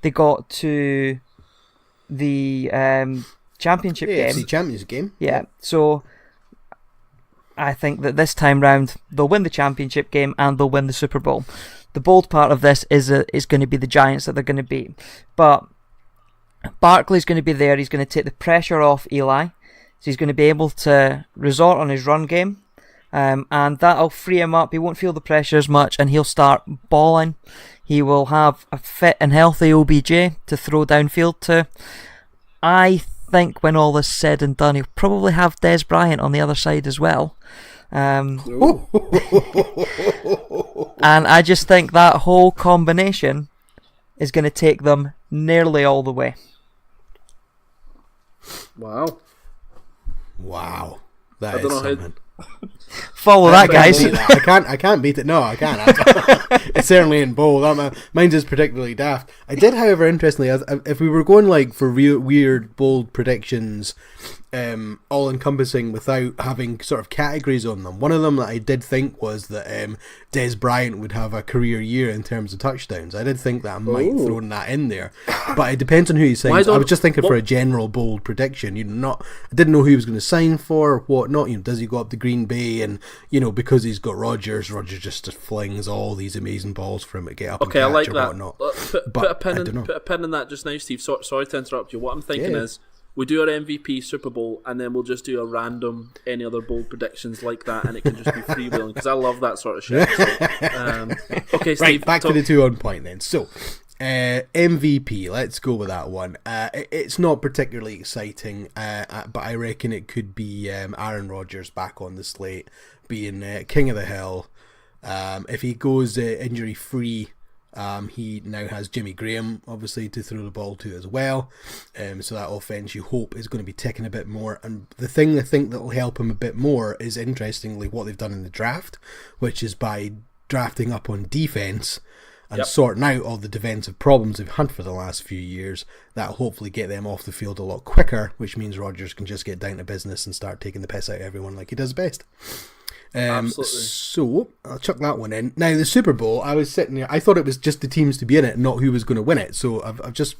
They got to the championship game. AFC Championship game. Yeah. So I think that this time round they'll win the championship game and they'll win the Super Bowl. The bold part of this is going to be the Giants that they're going to beat. But Barkley's going to be there. He's going to take the pressure off Eli. So he's going to be able to resort on his run game. And that'll free him up. He won't feel the pressure as much and he'll start balling. He will have a fit and healthy OBJ to throw downfield to. I think when all is said and done, he'll probably have Dez Bryant on the other side as well. And I just think that whole combination is going to take them nearly all the way. Wow. That is something. Follow that, guys. I can't beat it. No, I can't. It's certainly in bold. Mine's is particularly daft. I did, however, interestingly, if we were going like for real weird bold predictions, all encompassing without having sort of categories on them. One of them that I did think was that Dez Bryant would have a career year in terms of touchdowns. I did think that I might have thrown that in there, but it depends on who he signs. I was just thinking for a general bold prediction. I didn't know who he was going to sign for or whatnot. Does he go up to Green Bay and because he's got Rodgers just flings all these amazing balls for him to get up and catch I like or that. whatnot. Put a pin in that just now, Steve. Sorry to interrupt you. What I'm thinking is, we do our MVP Super Bowl and then we'll just do a random any other bold predictions like that, and it can just be freewheeling because I love that sort of shit. So, okay, Steve. Right, back to the 2 on point then. So, MVP, let's go with that one. It's not particularly exciting, but I reckon it could be Aaron Rodgers back on the slate, being king of the hill. If he goes injury free, he now has Jimmy Graham, obviously, to throw the ball to as well. So that offense, you hope, is going to be ticking a bit more. And the thing I think that will help him a bit more is, interestingly, what they've done in the draft, which is by drafting up on defense and sorting out all the defensive problems they've had for the last few years. That'll hopefully get them off the field a lot quicker, which means Rodgers can just get down to business and start taking the piss out of everyone like he does best. So I'll chuck that one in. Now the Super Bowl, I was sitting there, I thought it was just the teams to be in it, not who was going to win it. So I've just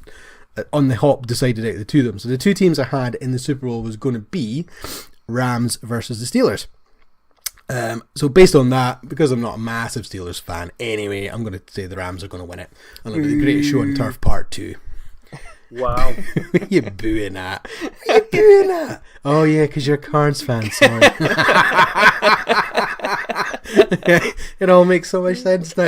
on the hop decided out of the 2 of them. So the 2 teams I had in the Super Bowl was going to be Rams versus the Steelers. So based on that, because I'm not a massive Steelers fan anyway, I'm going to say the Rams are going to win it. And it'll be the Greatest Show on Turf Part 2. Wow. You booing that? You booing that? Oh yeah, because you're a Cards fan. Sorry. It all makes so much sense now.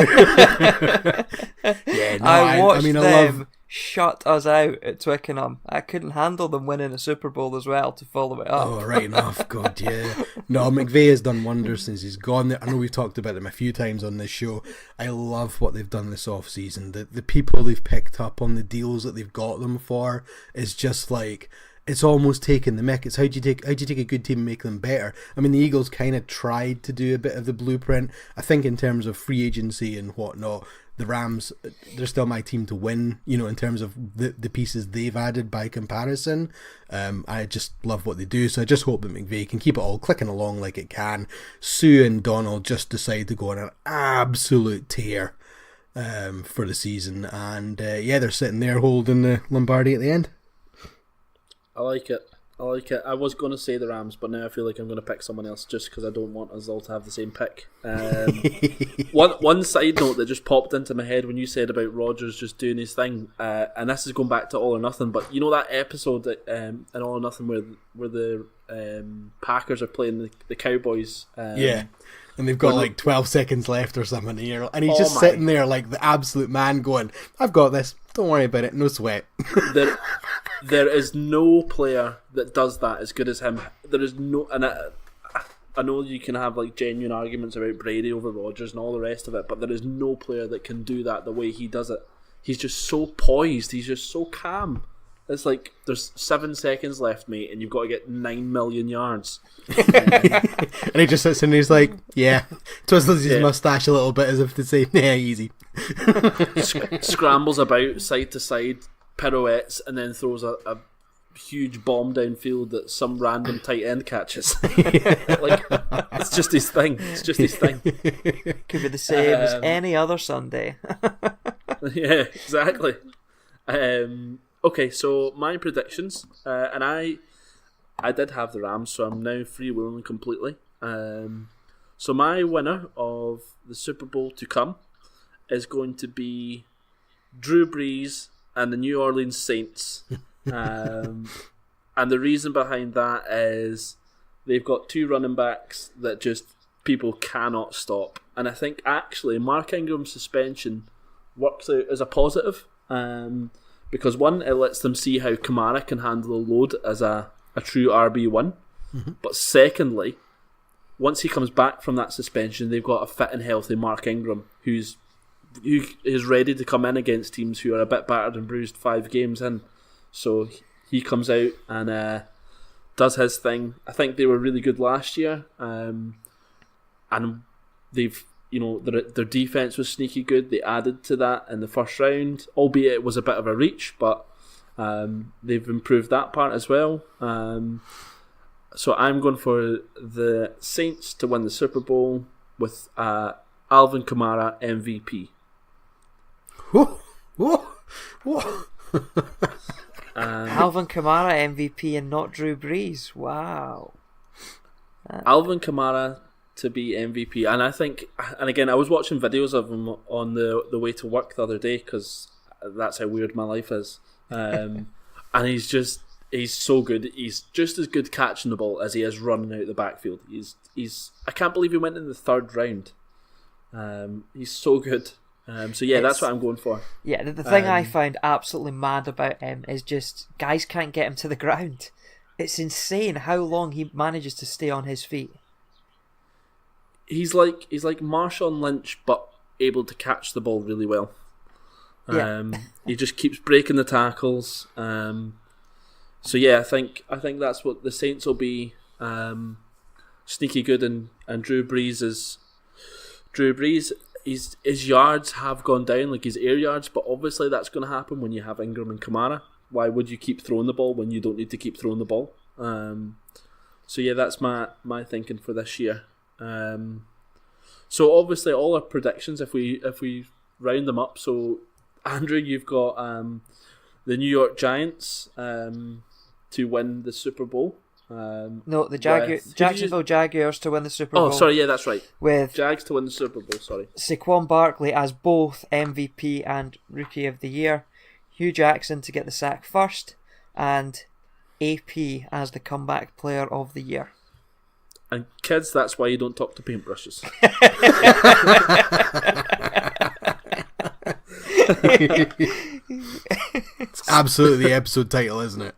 Yeah, no, I watched I them shut us out at Twickenham. I couldn't handle them winning a Super Bowl as well to follow it up. Oh, right enough. God, yeah. No, McVay has done wonders since he's gone there. I know we've talked about him a few times on this show. I love what they've done this off-season. The people they've picked up on the deals that they've got them for is just like... It's almost taken the mick. It's how do you take a good team and make them better? I mean, the Eagles kind of tried to do a bit of the blueprint. I think in terms of free agency and whatnot, the Rams, they're still my team to win, in terms of the pieces they've added by comparison. I just love what they do, so I just hope that McVay can keep it all clicking along like it can. Sue and Donald just decide to go on an absolute tear for the season, and they're sitting there holding the Lombardi at the end. I like it. I was going to say the Rams, but now I feel like I'm going to pick someone else just because I don't want us all to have the same pick. One side note that just popped into my head when you said about Rodgers just doing his thing, and this is going back to All or Nothing, but you know that episode in All or Nothing where the Packers are playing the Cowboys? And they've got like 12 seconds left or something here, and he's just sitting there like the absolute man going, I've got this, don't worry about it, no sweat. There is no player that does that as good as him. There is no, and I know you can have like genuine arguments about Brady over Rodgers and all the rest of it, but there is no player that can do that the way he does it. He's just so poised. He's just so calm. It's like there's 7 seconds left, mate, and you've got to get 9 million yards. And he just sits and he's like, twizzles his mustache a little bit as if to say, easy. Scrambles about side to side, pirouettes, and then throws a huge bomb downfield that some random tight end catches. It's just his thing. Could be the same as any other Sunday. Yeah, exactly. Okay, so my predictions, and I did have the Rams, so I'm now freewheeling completely. So my winner of the Super Bowl to come is going to be Drew Brees and the New Orleans Saints. And the reason behind that is they've got 2 running backs that just people cannot stop. And I think actually Mark Ingram's suspension works out as a positive. Because one, it lets them see how Kamara can handle a load as a true RB1. Mm-hmm. But secondly, once he comes back from that suspension, they've got a fit and healthy Mark Ingram who is ready to come in against teams who are a bit battered and bruised 5 games in. So he comes out and does his thing. I think they were really good last year, and they've their defense was sneaky good. They added to that in the first round, albeit it was a bit of a reach, but they've improved that part as well. So I'm going for the Saints to win the Super Bowl with Alvin Kamara MVP. Whoa, whoa, whoa. Alvin Kamara MVP and not Drew Brees. Wow. Alvin Kamara to be MVP, and I think, and again, I was watching videos of him on the way to work the other day because that's how weird my life is, and he's so good. He's just as good catching the ball as he is running out the backfield. He's I can't believe he went in the 3rd round. He's so good. That's what I'm going for. Yeah, the thing I find absolutely mad about him is just guys can't get him to the ground. It's insane how long he manages to stay on his feet. He's like Marshawn Lynch, but able to catch the ball really well. He just keeps breaking the tackles. I think that's what the Saints will be. Sneaky good, and Drew Brees is Drew Brees. His yards have gone down, like his air yards, but obviously that's going to happen when you have Ingram and Kamara. Why would you keep throwing the ball when you don't need to keep throwing the ball? That's my thinking for this year. So obviously all our predictions, if we round them up. So Andrew, you've got the New York Giants to win the Super Bowl. No, the Jacksonville Jaguars to win the Super Bowl. Oh, sorry, yeah, that's right. With Jags to win the Super Bowl, sorry. Saquon Barkley as both MVP and Rookie of the Year, Hugh Jackson to get the sack first, and AP as the Comeback Player of the Year. And kids, that's why you don't talk to paintbrushes. It's absolutely the episode title, isn't it?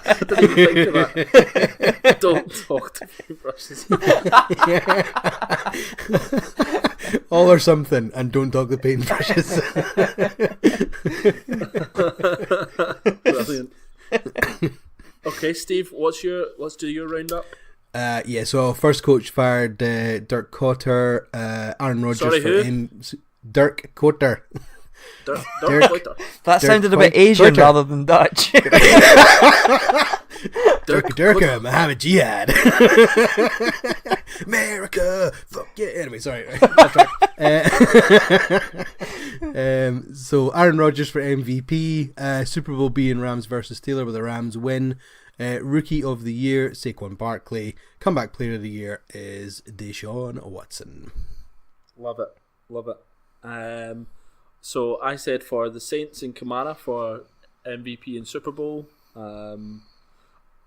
I didn't even think of that. Don't talk to paintbrushes. All or something, and don't talk to paintbrushes. Brilliant. Okay, Steve, let's do your roundup. So first coach fired Dirk Cotter, Aaron Rodgers Sorry, who? Dirk Cotter. Dirk. That sounded a bit Asian rather than Dutch. Dirk, Muhammad Jihad. America, fuck yeah. Anyway, sorry. So Aaron Rodgers for MVP. Super Bowl being Rams versus Steelers, with the Rams win. Rookie of the Year, Saquon Barkley. Comeback Player of the Year is Deshaun Watson. Love it. So I said for the Saints and Kamara for MVP and Super Bowl.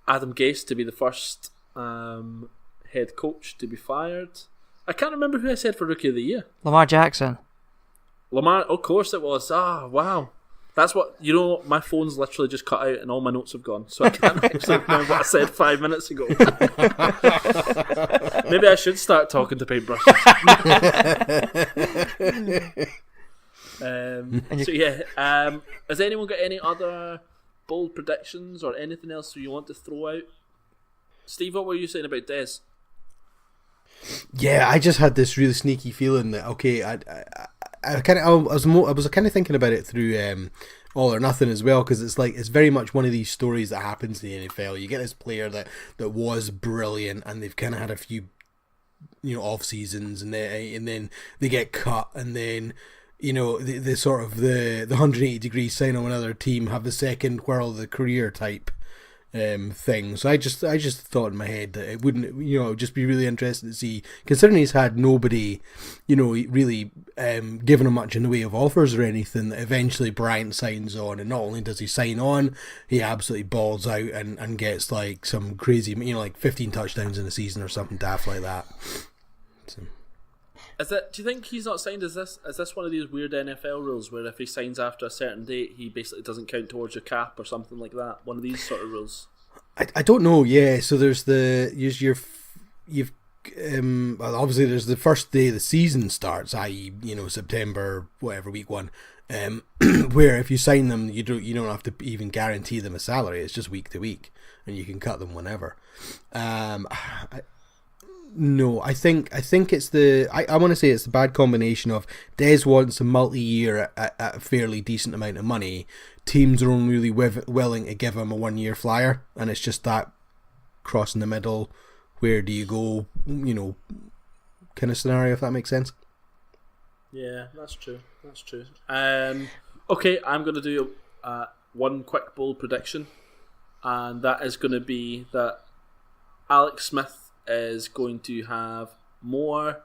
Adam Gase to be the first head coach to be fired. I can't remember who I said for Rookie of the Year. Lamar Jackson. Of course it was. Wow. That's what, my phone's literally just cut out and all my notes have gone, so I can't actually remember what I said 5 minutes ago. Maybe I should start talking to Paintbrushes. Has anyone got any other bold predictions or anything else you want to throw out? Steve, what were you saying about Des? Yeah, I just had this really sneaky feeling that I was kind of thinking about it through All or Nothing as well, because it's very much one of these stories that happens in the NFL. You get this player that was brilliant, and they've kind of had a few off seasons, and then they get cut, and then the sort of the 180-degree sign on another team, have the second whirl of the career type thing. So I just thought in my head that it wouldn't, just be really interesting to see, considering he's had nobody, really given him much in the way of offers or anything, that eventually Bryant signs on, and not only does he sign on, he absolutely balls out and gets like some crazy, like 15 touchdowns in a season or something daft like that. So. Do you think he's not signed? Is this one of these weird NFL rules where if he signs after a certain date, he basically doesn't count towards your cap or something like that? One of these sort of rules. I don't know. Yeah, so there's obviously there's the first day the season starts, i.e. September whatever, week 1, where if you sign them, you don't have to even guarantee them a salary. It's just week to week, and you can cut them whenever. No, I think it's I want to say it's the bad combination of Des wants a multi-year at a fairly decent amount of money. Teams are only really willing to give him a 1-year flyer, and it's just that cross in the middle. Where do you go? Kind of scenario, if that makes sense. Yeah, that's true. Okay, I'm going to do one quick bold prediction, and that is going to be that Alex Smith is going to have more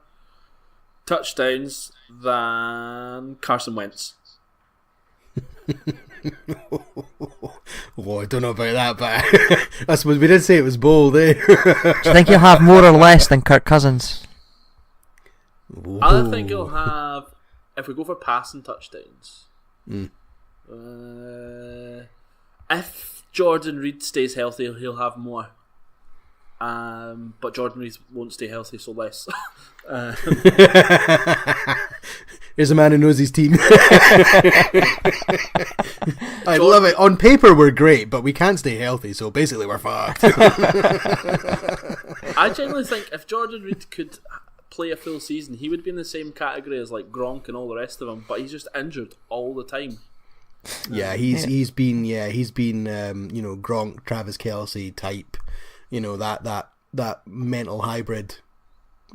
touchdowns than Carson Wentz. I don't know about that, but I suppose we did say it was bold, eh? Do you think he'll have more or less than Kirk Cousins? I think he'll have, if we go for passing touchdowns, if Jordan Reed stays healthy, he'll have more. But Jordan Reed won't stay healthy, so less. Here's a man who knows his team. I love it. On paper, we're great, but we can't stay healthy, so basically we're fucked. I genuinely think if Jordan Reed could play a full season, he would be in the same category as like Gronk and all the rest of them, but he's just injured all the time. Yeah, he's been Gronk, Travis Kelce type. That mental hybrid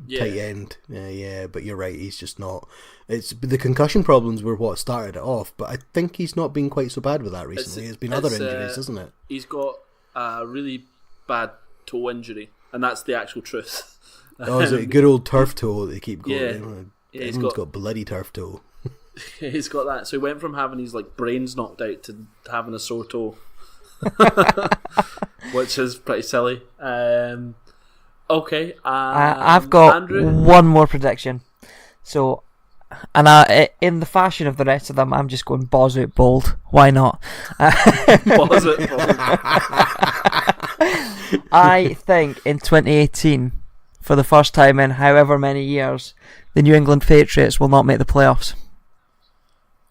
tight end. Yeah, but you're right, he's just not. It's the concussion problems were what started it off, but I think he's not been quite so bad with that recently. It's been other injuries, isn't it? He's got a really bad toe injury, and that's the actual truth. Is it a good old turf toe that they keep going? Yeah, Everyone's got bloody turf toe. He's got that. So he went from having his brains knocked out to having a sore toe. Which is pretty silly. Okay. I've got Andrew? one more prediction. So, and in the fashion of the rest of them, I'm just going balls out bold. Why not? Balls out bold. I think in 2018, for the first time in however many years, the New England Patriots will not make the playoffs.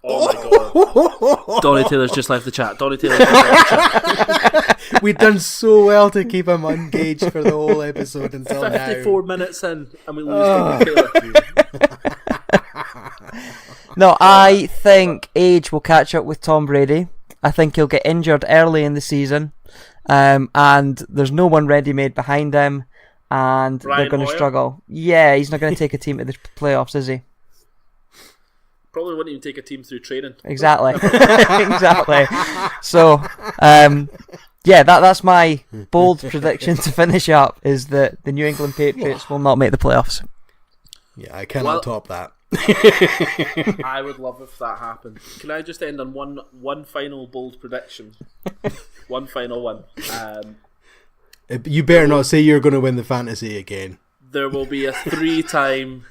Oh my god. Donnie Taylor's just left the chat. We've done so well to keep him engaged for the whole episode until 54 now. minutes in, and we lose Donnie Taylor. No, I think age will catch up with Tom Brady. I think he'll get injured early in the season, and there's no one ready-made behind him, and they're going to struggle. Yeah, he's not going to take a team to the playoffs, is he? Probably wouldn't even take a team through training. Exactly. Exactly. So, that's my bold prediction to finish up, is that the New England Patriots will not make the playoffs. Yeah, I cannot top that. I would love if that happened. Can I just end on one final bold prediction? One final one. You better not say you're going to win the fantasy again. There will be a 3-time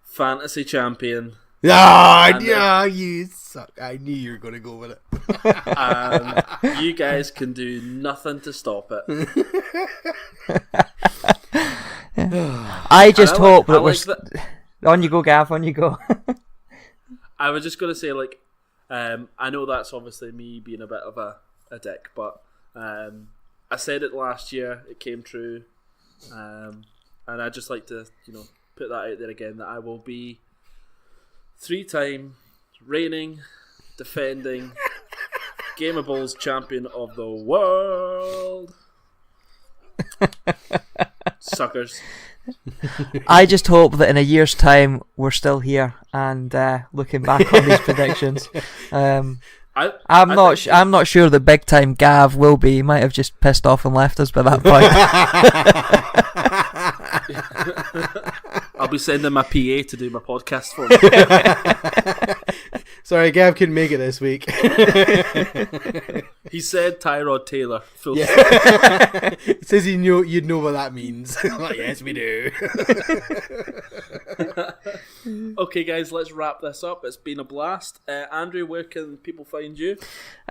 fantasy champion. Yeah, you suck. I knew you were going to go with it. You guys can do nothing to stop it. I just hope that we're... On you go, Gav, on you go. I was just going to say, I know that's obviously me being a bit of a dick, but I said it last year, it came true, and I'd just like to, put that out there again, that I will be 3-time reigning, defending Game of Balls champion of the world. Suckers. I just hope that in a year's time we're still here and looking back on these predictions. I'm not sure that big time Gav will be. He might have just pissed off and left us by that point. I'll be sending my PA to do my podcast for me. Sorry, Gav couldn't make it this week. He said Tyrod Taylor. It says you'd know what that means. Yes, we do. Okay, guys, let's wrap this up. It's been a blast. Andrew, where can people find you?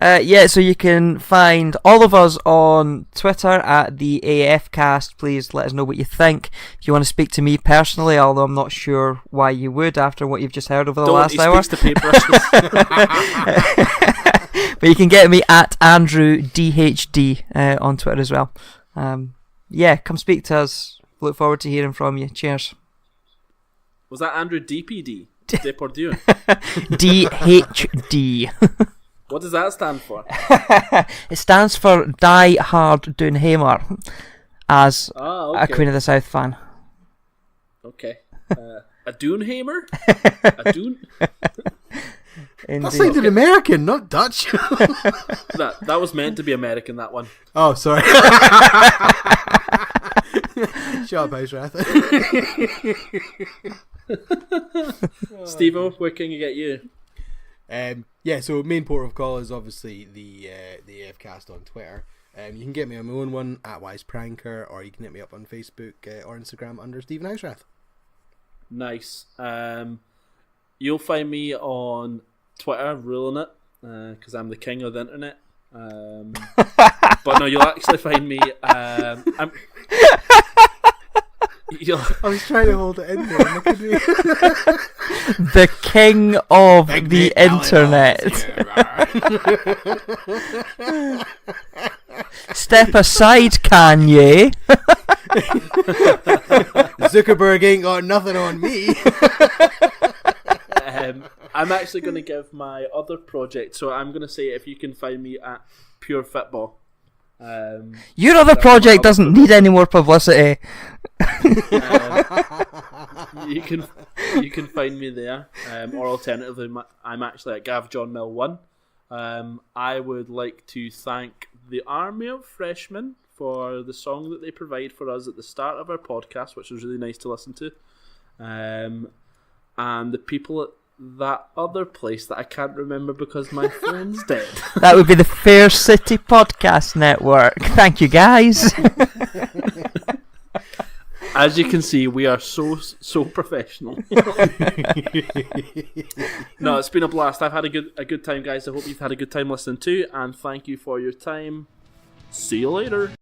So you can find all of us on Twitter at the AFcast. Please let us know what you think. If you want to speak to me personally, although I'm not sure why you would after what you've just heard over the last hour. To Paintbrushes. But you can get me at AndrewDHD on Twitter as well. Come speak to us. Look forward to hearing from you. Cheers. Was that Andrew DPD? Depardieu? DHD. What does that stand for? It stands for Die Hard Doonhamer, as a Queen of the South fan. Okay. A Doonhamer? A Doon? That sounded American, not Dutch. That was meant to be American, that one. Oh, sorry. Shut up, House Wrath. Steve-O, where can you get you? So main port of call is obviously the AFcast on Twitter. You can get me on my own one at Wise Pranker, or you can hit me up on Facebook or Instagram under Stephen Houserath. Nice. You'll find me on Twitter, ruling it, because I'm the king of the internet. But no, you'll actually find me. I was trying to hold it in there. Look at me. The king of the internet. Step aside, Kanye. Zuckerberg ain't got nothing on me. I'm actually going to give my other project, so I'm going to say if you can find me at Pure Fitbaw. Your other project doesn't need any more publicity. You can find me there, or alternatively, I'm actually at Gav John Mill 1. I would like to thank the Army of Freshmen for the song that they provide for us at the start of our podcast, which was really nice to listen to, and the people at that other place that I can't remember because my phone's dead. That would be the Fair City Podcast Network. Thank you, guys. As you can see, we are so professional. No, it's been a blast. I've had a good time, guys. I hope you've had a good time listening too, and thank you for your time. See you later.